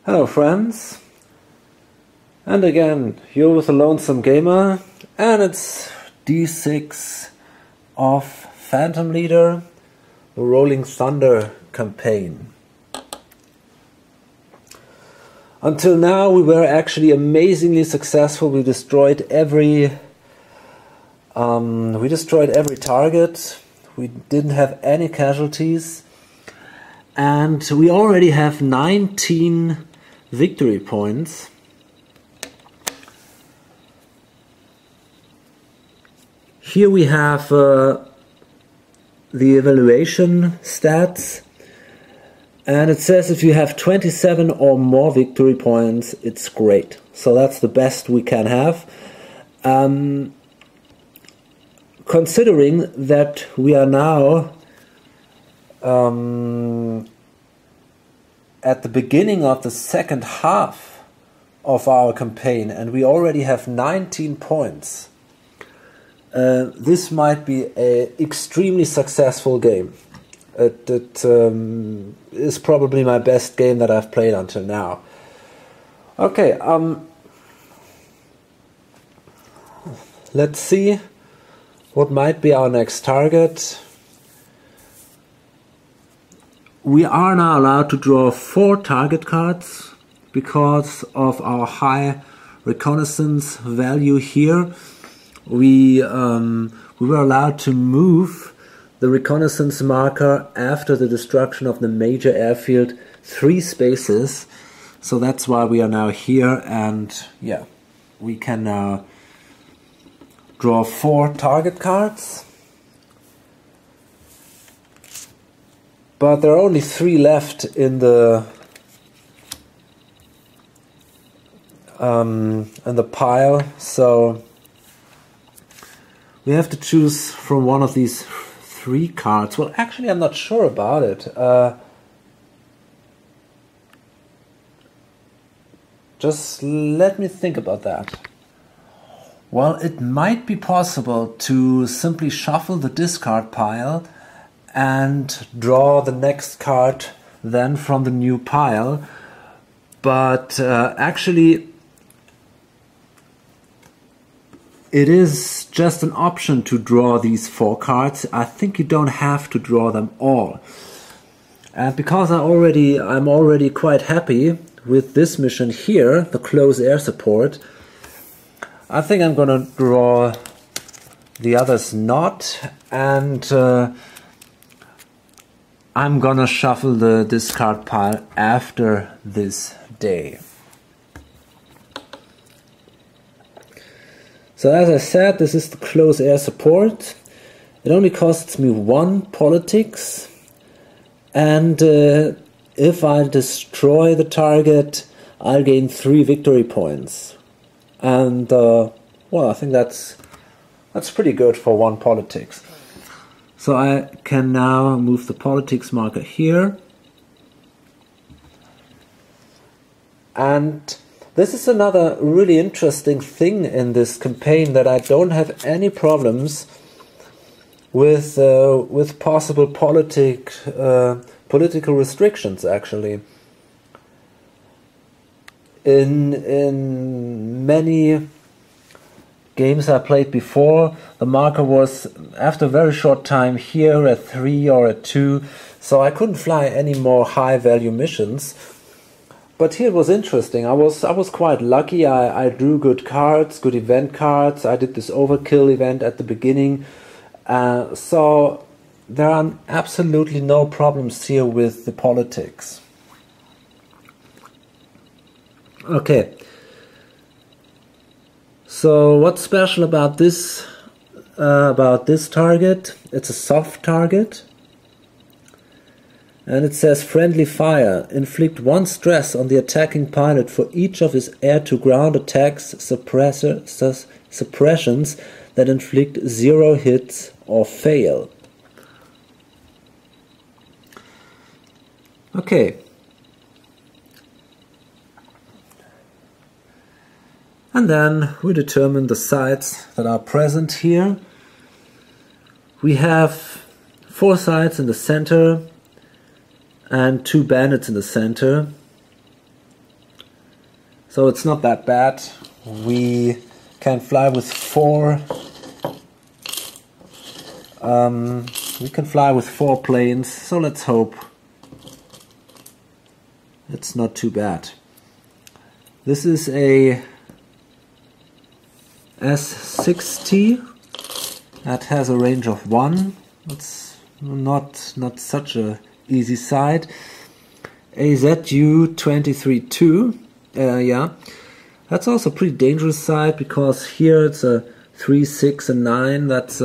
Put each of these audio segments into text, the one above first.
Hello friends, and again you're with the Lonesome Gamer, and it's D6 of Phantom Leader, the Rolling Thunder campaign. Until now we were actually amazingly successful. We destroyed every target. We didn't have any casualties, and we already have 19 victory points. Here we have the evaluation stats, and it says if you have 27 or more victory points, it's great. So that's the best we can have. Considering that we are now at the beginning of the second half of our campaign, and we already have 19 points. This might be an extremely successful game. It is probably my best game that I've played until now. Okay, let's see what might be our next target. We are now allowed to draw 4 target cards because of our high reconnaissance value here. We were allowed to move the reconnaissance marker after the destruction of the major airfield 3 spaces. So that's why we are now here, and yeah, we can now draw 4 target cards. But there are only 3 left in the pile, so we have to choose from one of these 3 cards. Well, actually, I'm not sure about it. Just let me think about that. Well, it might be possible to simply shuffle the discard pile and draw the next card then from the new pile. But actually, it is just an option to draw these 4 cards. I think you don't have to draw them all. And because I'm already quite happy with this mission here, the close air support, I think I'm gonna draw the others not, and I'm gonna shuffle the discard pile after this day. So as I said, this is the close air support. It only costs me 1 politics, and if I destroy the target, I'll gain 3 victory points. And well, I think that's pretty good for 1 politics. So I can now move the politics marker here. And this is another really interesting thing in this campaign, that I don't have any problems with possible political restrictions. Actually, in many games I played before, the marker was after a very short time here at 3 or at 2, so I couldn't fly any more high value missions. But here it was interesting. I was quite lucky. I drew good cards, good event cards. I did this overkill event at the beginning, so there are absolutely no problems here with the politics. Okay. So what's special about this target? It's a soft target, and it says friendly fire. Inflict 1 stress on the attacking pilot for each of his air-to-ground attacks suppressions that inflict 0 hits or fail. Okay. And then we determine the sites that are present here. We have 4 sites in the center and 2 bandits in the center. so it's not that bad. We can fly with four. We can fly with 4 planes, so let's hope it's not too bad. This is a S60 that has a range of 1. It's not such a easy sight. A ZU-23-2, yeah, that's also a pretty dangerous sight, because here it's a 3, 6 and 9. That's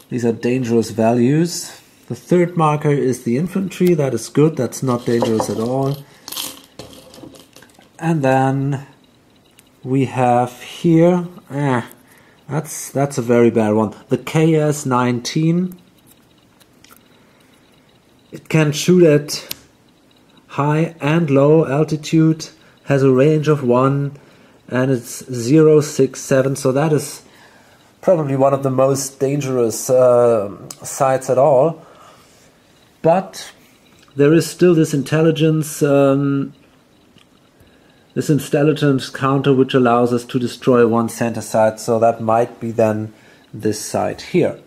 these are dangerous values. The third marker is the infantry. That is good. That's not dangerous at all. And then we have here, that's a very bad one. The KS-19. It can shoot at high and low altitude, has a range of 1, and it's 067. So that is probably one of the most dangerous sites at all. But there is still this intelligence counter which allows us to destroy one center site, so that might be then this site here.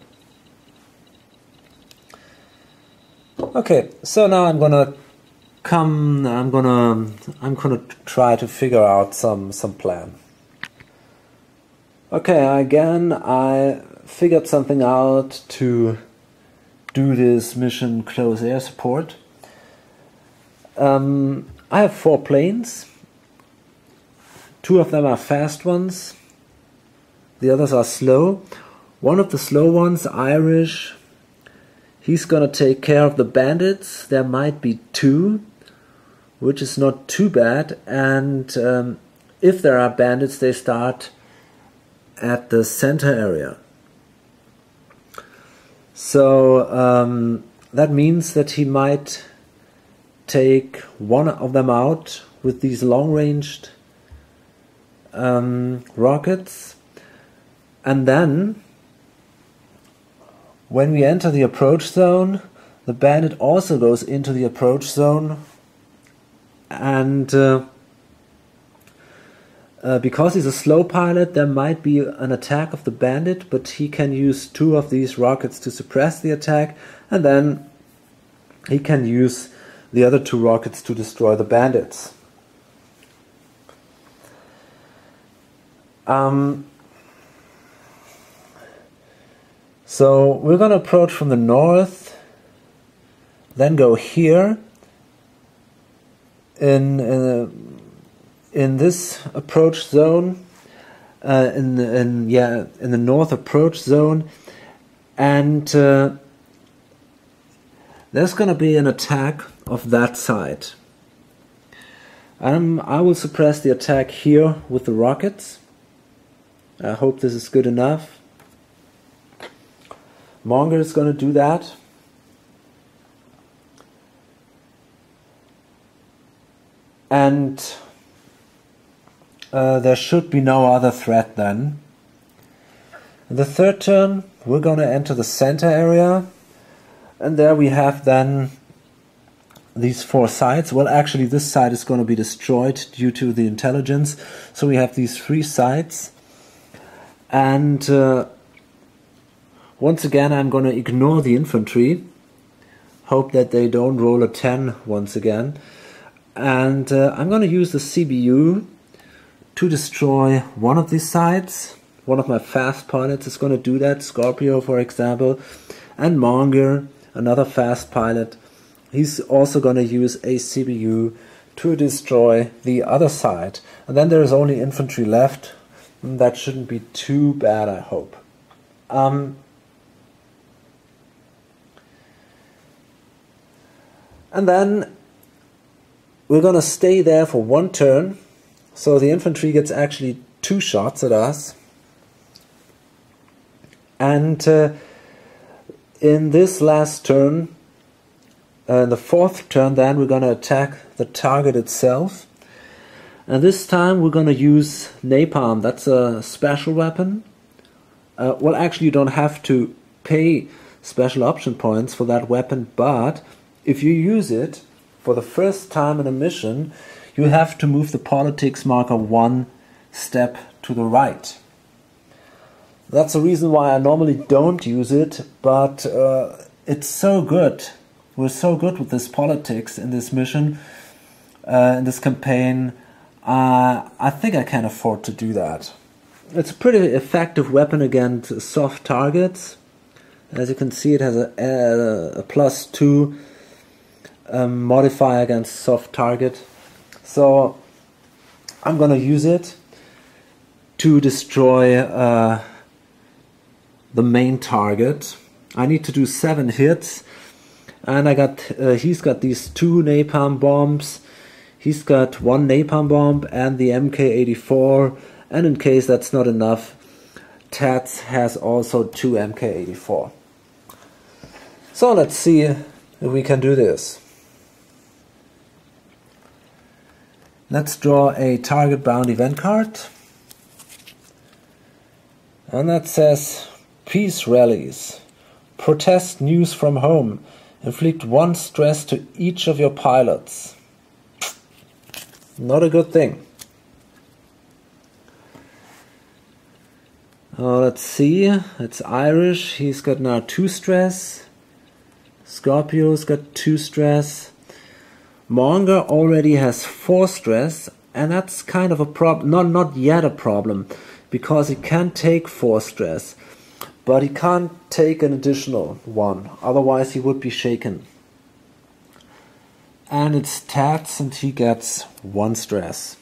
Okay, so now I'm gonna try to figure out some plan. Okay, again I figured something out to do this mission close air support. I have 4 planes. 2 of them are fast ones. The others are slow. One of the slow ones, Irish, he's gonna take care of the bandits. There might be 2, which is not too bad. And if there are bandits, they start at the center area. So that means that he might take one of them out with these long-ranged rockets, and then when we enter the approach zone, the bandit also goes into the approach zone, and because he's a slow pilot, there might be an attack of the bandit, but he can use 2 of these rockets to suppress the attack, and then he can use the other 2 rockets to destroy the bandits. So we're going to approach from the north, then go here in this approach zone, in the north approach zone, and there's going to be an attack of that side. I will suppress the attack here with the rockets. I hope this is good enough. Monger is going to do that. And there should be no other threat then. In the third turn, we're going to enter the center area. And there we have then these 4 sites. Well, actually this site is going to be destroyed due to the intelligence. So we have these 3 sites. And once again I'm going to ignore the infantry. Hope that they don't roll a 10 once again. And I'm going to use the CBU to destroy one of these sites. One of my fast pilots is going to do that, Scorpio for example. And Monger, another fast pilot, he's also going to use a CBU to destroy the other side. And then there is only infantry left. That shouldn't be too bad, I hope. And then we're going to stay there for 1 turn. So the infantry gets actually 2 shots at us. And in this last turn, the 4th turn, then we're going to attack the target itself. And this time we're going to use napalm. That's a special weapon. Well, actually you don't have to pay special option points for that weapon, but if you use it, for the first time in a mission, you have to move the politics marker one step to the right. That's the reason why I normally don't use it, but it's so good. We're so good with this politics in this mission, in this campaign. I think I can afford to do that. It's a pretty effective weapon against soft targets. As you can see, it has a +2 modifier against soft target. So I'm gonna use it to destroy the main target. I need to do 7 hits, and he's got these 2 napalm bombs. He's got 1 napalm bomb and the MK84, and in case that's not enough, Tats has also 2 MK84. So let's see if we can do this. Let's draw a target bound event card, and that says Peace Rallies. Protest news from home. Inflict 1 stress to each of your pilots. Not a good thing. Let's see. It's Irish. He's got now 2 stress. Scorpio's got 2 stress. Monger already has 4 stress, and that's kind of a problem. Not yet a problem, because he can take 4 stress, but he can't take an additional 1. Otherwise, he would be shaken. And it's Tats, and he gets 1 stress.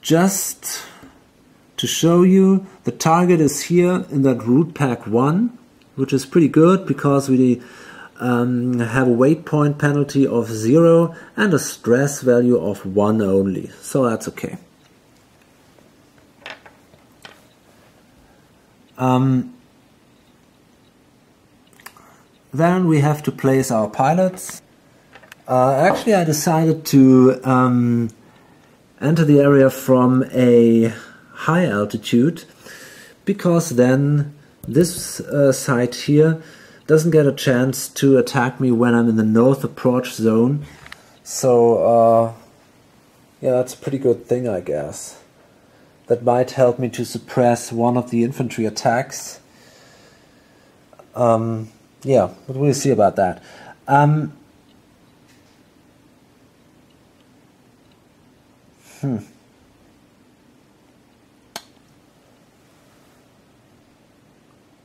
Just to show you, the target is here in that root pack 1, which is pretty good because we have a weight point penalty of 0 and a stress value of 1 only. So that's okay. Then we have to place our pilots. Actually, I decided to enter the area from a high altitude, because then this side here doesn't get a chance to attack me when I'm in the north approach zone. So yeah, that's a pretty good thing, I guess. That might help me to suppress one of the infantry attacks. Yeah, but we'll see about that.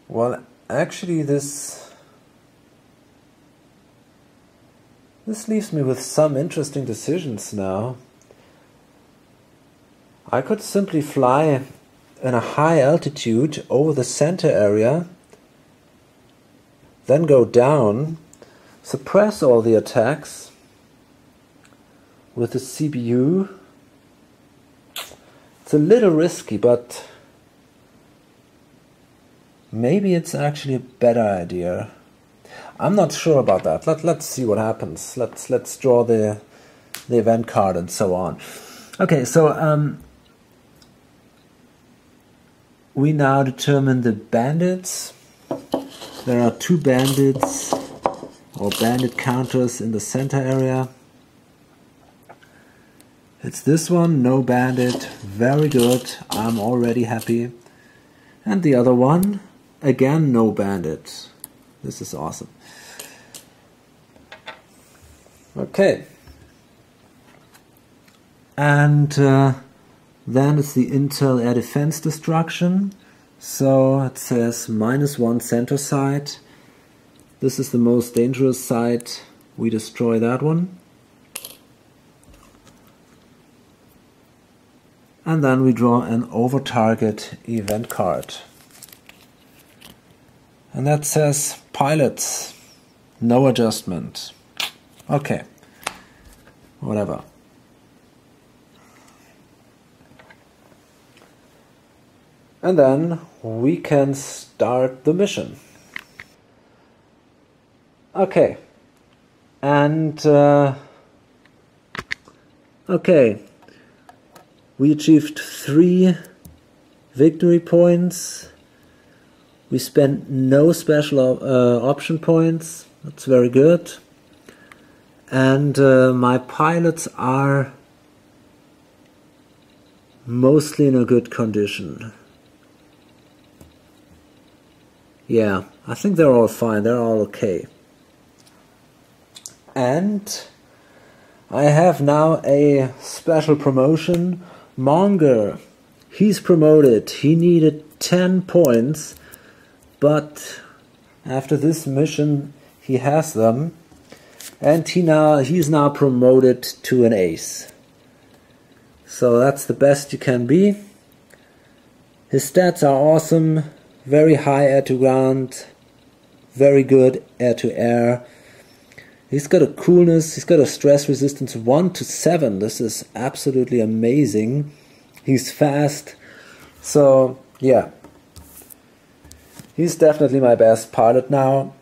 Well, actually this leaves me with some interesting decisions now. I could simply fly in a high altitude over the center area, then go down, suppress all the attacks with the CBU. It's a little risky, but maybe it's actually a better idea. I'm not sure about that. Let's see what happens. Let's draw the event card and so on. Okay, so we now determine the bandits. There are 2 bandits or bandit counters in the center area. It's this one, no bandit, very good, I'm already happy. And the other one, again no bandit. This is awesome. Okay. And then it's the Intel Air Defense Destruction. So it says -1 center site. This is the most dangerous site. We destroy that one. And then we draw an over target event card. And that says pilots, no adjustment. Okay, whatever. And then we can start the mission. Okay, and okay, we achieved 3 victory points. We spent no special option points. That's very good. And my pilots are mostly in a good condition. Yeah, I think they're all fine. They're all okay. And I have now a special promotion. Monger, he's promoted. He needed 10 points, but after this mission he has them, and he's now promoted to an ace. So that's the best you can be. His stats are awesome. Very high air to ground, very good air to air. He's got a coolness, he's got a stress resistance 1 to 7. This is absolutely amazing. He's fast. So yeah, he's definitely my best pilot now.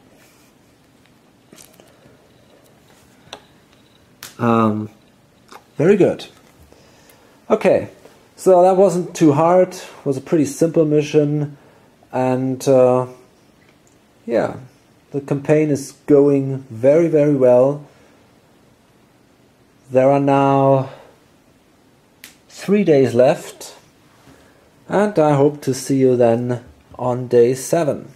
Very good. Okay, so that wasn't too hard. It was a pretty simple mission. And yeah, the campaign is going very, very well. There are now 3 days left, and I hope to see you then on day 7.